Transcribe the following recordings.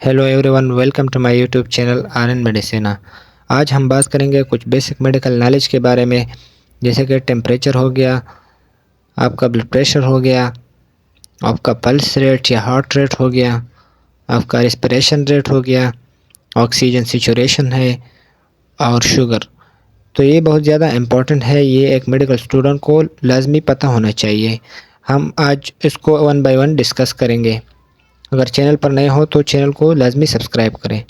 Hello everyone, welcome to my YouTube channel R N Medicina. आज हम बात करेंगे कुछ बेसिक मेडिकल नॉलेज के बारे में, जैसे कि टेम्परेचर हो गया, आपका ब्लड प्रेशर हो गया, आपका पल्स रेट या हार्ट रेट हो गया, आपका रेस्पिरेशन रेट हो गया, ऑक्सीजन सेचुरेशन है और शुगर। तो ये बहुत ज़्यादा इम्पोर्टेंट है, ये एक मेडिकल स्टूडेंट को लाजमी पता होना चाहिए। हम आज इसको वन बाय वन डिस्कस करेंगे। अगर चैनल पर नए हो तो चैनल को लाजमी सब्सक्राइब करें।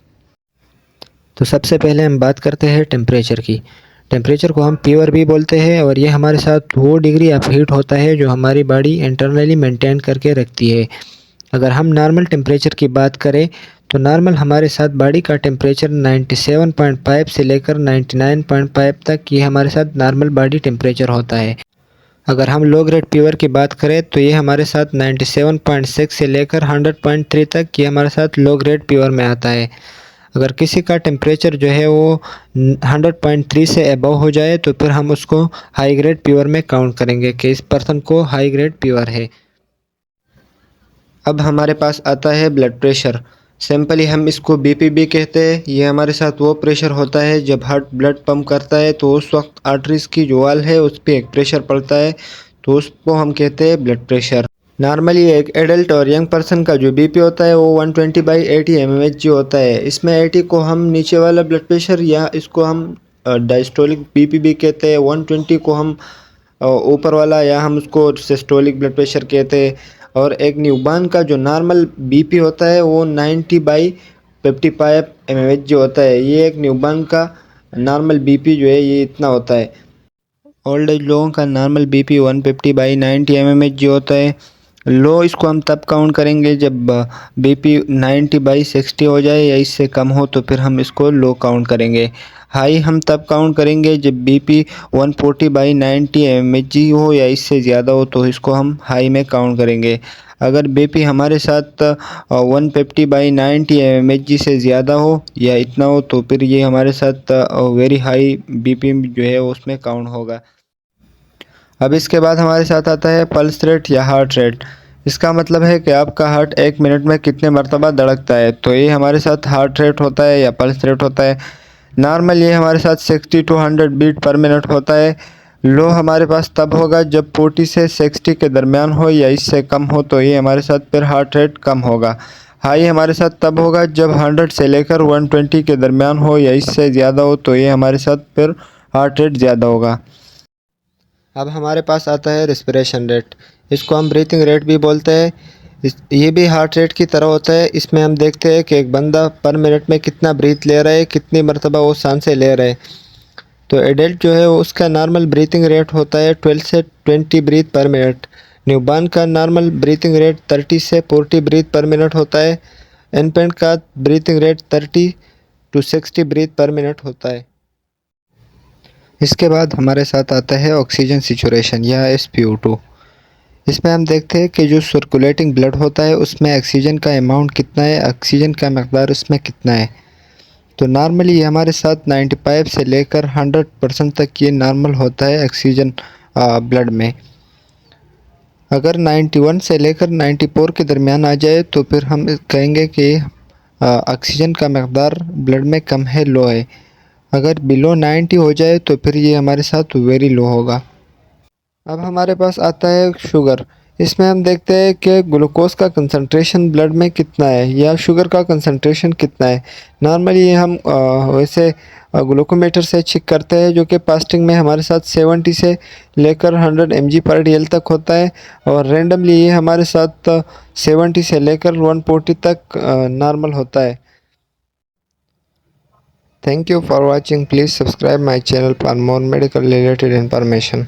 तो सबसे पहले हम बात करते हैं टेम्परेचर की। टेम्परेचर को हम फीवर भी बोलते हैं और ये हमारे साथ वो डिग्री ऑफ हीट होता है जो हमारी बॉडी इंटरनली मेंटेन करके रखती है। अगर हम नॉर्मल टेम्परेचर की बात करें तो नॉर्मल हमारे साथ बॉडी का टेम्परेचर 97.5 से लेकर 99.5 तक ये हमारे साथ नॉर्मल बॉडी टेम्परेचर होता है। अगर हम लो ग्रेड फीवर की बात करें तो ये हमारे साथ 97.6 से लेकर 100.3 तक ये हमारे साथ लो ग्रेड फीवर में आता है। अगर किसी का टेम्परेचर जो है वो 100.3 से अबव हो जाए तो फिर हम उसको हाई ग्रेड फीवर में काउंट करेंगे कि इस पर्सन को हाई ग्रेड फीवर है। अब हमारे पास आता है ब्लड प्रेशर। सिंपली हम इसको बीपी भी कहते हैं। ये हमारे साथ वो प्रेशर होता है जब हार्ट ब्लड पंप करता है तो उस वक्त आर्टरीज की जो वॉल है उस पर एक प्रेशर पड़ता है, तो उसको हम कहते हैं ब्लड प्रेशर। नॉर्मली एक एडल्ट और यंग पर्सन का जो बीपी होता है वो 120/80 mmHg होता है। इसमें 80 को हम नीचे वाला ब्लड प्रेशर या इसको हम डायस्टोलिक बीपी भी कहते हैं। 120 को हम ऊपर वाला या हम उसको सिस्टोलिक ब्लड प्रेशर कहते हैं। और एक न्यूबॉर्न का जो नॉर्मल बीपी होता है वो 90/55 mmHg होता है। ये एक न्यूबॉर्न का नॉर्मल बीपी जो है ये इतना होता है। ओल्ड एज लोगों का नॉर्मल बीपी 150/90 mmHg होता है। लो इसको हम तब काउंट करेंगे जब बीपी 90/60 हो जाए या इससे कम हो तो फिर हम इसको लो काउंट करेंगे। हाई हम तब काउंट करेंगे जब बीपी 140/90 mmHg हो या इससे ज़्यादा हो तो इसको हम हाई में काउंट करेंगे। अगर बीपी हमारे साथ 150/90 mmHg से ज़्यादा हो या इतना हो तो फिर ये हमारे साथ वेरी हाई बीपी जो है उसमें काउंट होगा। अब इसके बाद हमारे साथ आता है पल्स रेट या हार्ट रेट। इसका मतलब है कि आपका हार्ट एक मिनट में कितने मरतबा धड़कता है, तो ये हमारे साथ हार्ट रेट होता है या पल्स रेट होता है। नॉर्मल ये हमारे साथ 60 to 100 बीट पर मिनट होता है। लो हमारे पास तब होगा जब 40 से 60 के दरमियान हो या इससे कम हो, तो ये हमारे साथ फिर हार्ट रेट कम होगा। हाई हमारे साथ तब होगा जब 100 से लेकर 120 के दरमियान हो या इससे ज़्यादा हो, तो ये हमारे साथ फिर हार्ट रेट ज़्यादा होगा। अब हमारे पास आता है रेस्पिरेशन रेट। इसको हम ब्रीथिंग रेट भी बोलते हैं। ये भी हार्ट रेट की तरह होता है। इसमें हम देखते हैं कि एक बंदा पर मिनट में कितना ब्रीथ ले रहा है, कितनी मरतबा वो सांसें ले रहा है। तो एडल्ट जो है उसका नॉर्मल ब्रीथिंग रेट होता है 12 से 20 ब्रीथ पर मिनट। न्यूबॉर्न का नॉर्मल ब्रीथिंग रेट 30 से 40 ब्रीथ पर मिनट होता है। इन्फेंट का breathing rate 30 to 60 breath per minute होता है। इसके बाद हमारे साथ आता है ऑक्सीजन सेचुरेशन या SpO2। इसमें हम देखते हैं कि जो सर्कुलेटिंग ब्लड होता है उसमें ऑक्सीजन का अमाउंट कितना है, ऑक्सीजन का मकदार उसमें कितना है। तो नॉर्मली ये हमारे साथ 95 से लेकर 100% तक ये नॉर्मल होता है ऑक्सीजन ब्लड में। अगर 91 से लेकर 94 के दरमियान आ जाए तो फिर हम कहेंगे कि ऑक्सीजन का मकदार ब्लड में कम है, लो है। अगर बिलो 90 हो जाए तो फिर ये हमारे साथ वेरी लो होगा। अब हमारे पास आता है शुगर। इसमें हम देखते हैं कि ग्लूकोज का कंसंट्रेशन ब्लड में कितना है या शुगर का कंसंट्रेशन कितना है। नॉर्मली हम वैसे ग्लूकोमीटर से चेक करते हैं, जो कि फास्टिंग में हमारे साथ 70 से लेकर 100 mg/dl तक होता है और रेंडमली ये हमारे साथ 70 से लेकर 140 तक नॉर्मल होता है। Thank you for watching. Please subscribe my channel for more medical related information.